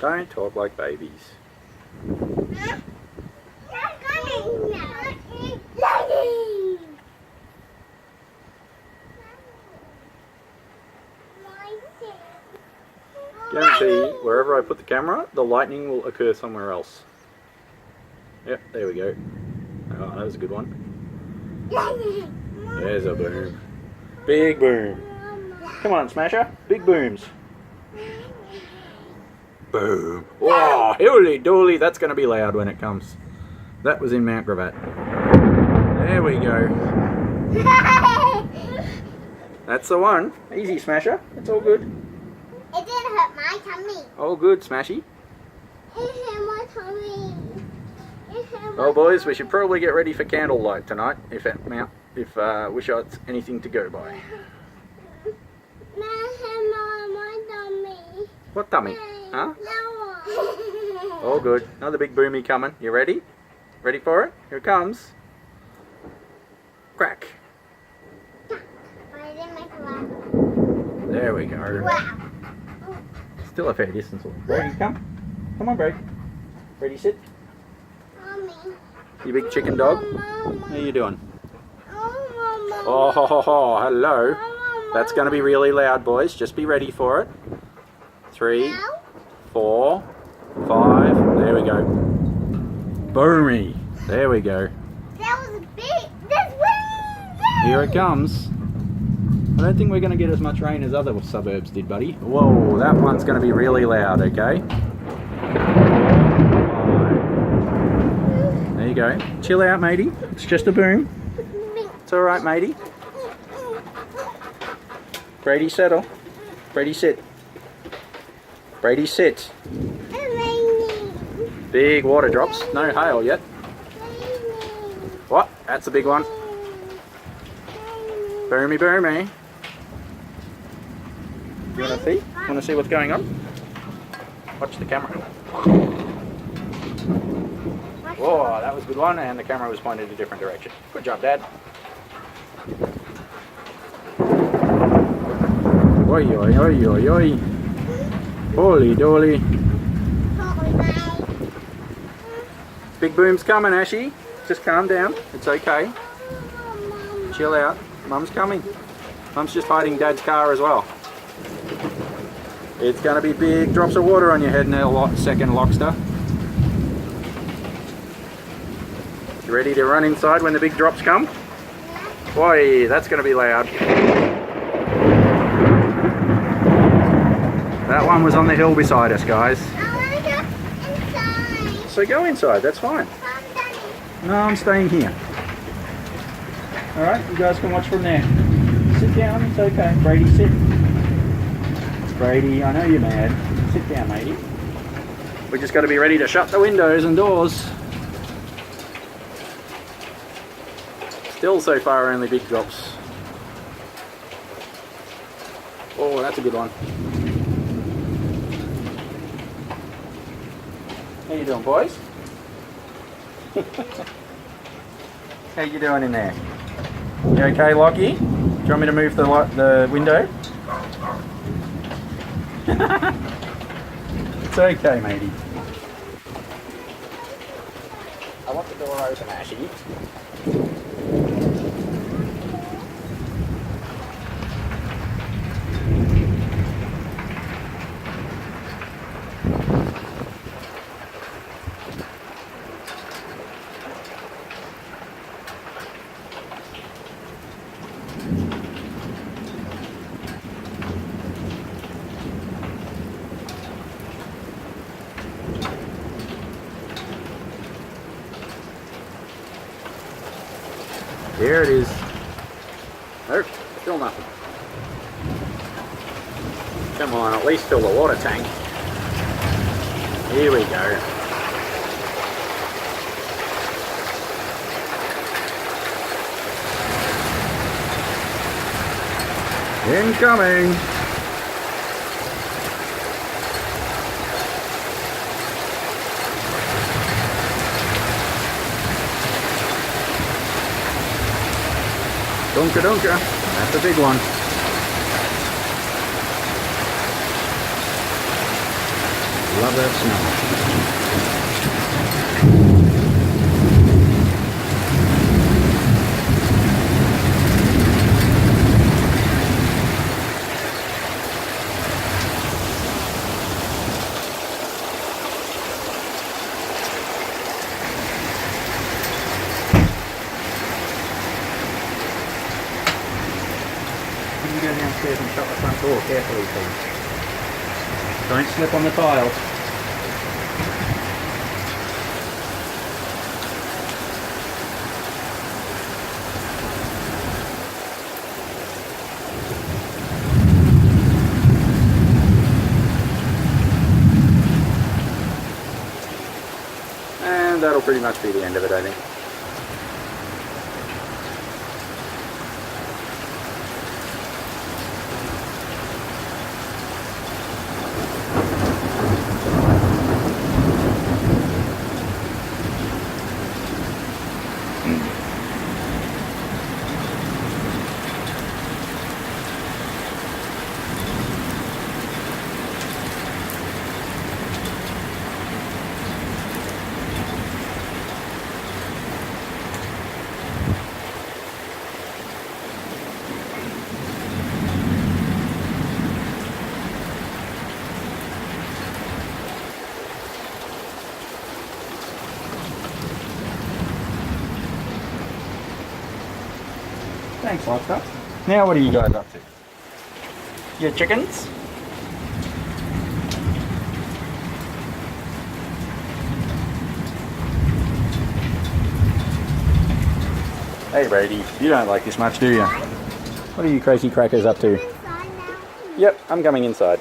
Don't talk like babies. Guarantee wherever I put the camera, the lightning will occur somewhere else. Yep, there we go. Oh, that was a good one. There's a boom. Big boom. Come on, Smasher. Big booms. Boom. Whoa, holy dooly, that's going to be loud when it comes. That was in Mount Gravatt. There we go. That's the one. Easy, Smasher. It's all good. It didn't hurt my tummy. All good, Smashy. It hurt my tummy. Well, boys, we should probably get ready for candlelight tonight, if Wishart's anything to go by. My tummy. What tummy? Huh? No. All good. Another big boomy coming. You ready? Ready for it? Here it comes. Crack. But I didn't make a loud. There we go. Wow. Still a fair distance. Brady, come. Come on, Brady. Brady, sit. Mommy. You big chicken dog. Mama. How you doing? Oh, Oh, ho, ho, ho. Hello. That's going to be really loud, boys. Just be ready for it. 3, 4, 5. There we go. Boomy. There we go. That was big. That's way. Here it comes. I don't think we're going to get as much rain as other suburbs did, buddy. Whoa, that one's going to be really loud, okay? There you go. Chill out, matey. It's just a boom. It's alright, matey. Brady, settle. Brady, sit. Brady, sit. Big water drops. No hail yet. What? That's a big one. Boomy, boomy. You want to see? Want to see what's going on? Watch the camera. Whoa, that was a good one, and the camera was pointed a different direction. Good job, Dad. Oi, oi, oi, oi, oi. Holy dolly. Big boom's coming, Ashy. Just calm down. It's okay. Chill out. Mum's coming. Mum's just hiding Dad's car as well. It's going to be big drops of water on your head in a second, Lockster. You ready to run inside when the big drops come? Boy, that's going to be loud. That one was on the hill beside us, guys. I want to go inside. So go inside, that's fine. No, I'm staying here. Alright, you guys can watch from there. Sit down, it's okay. Brady, sit. Brady, I know you're mad. Sit down, matey. We just got to be ready to shut the windows and doors. Still so far only big drops. Oh, that's a good one. How you doing, boys? How you doing in there? You okay, Lockie? Do you want me to move the window? It's okay, matey. I want the door open, Ashy. There it is. Nope, still nothing. Come on, at least fill the water tank. Here we go. Incoming! Dunka dunka, that's a big one. the snow. You can go downstairs and shut the front door carefully, please. Don't slip on the tiles. And that'll pretty much be the end of it, I think. Thanks, livestock. Now what are you guys up to? Your chickens? Hey Brady, you don't like this much, do you? What are you crazy crackers up to? Inside now. Yep, I'm coming inside.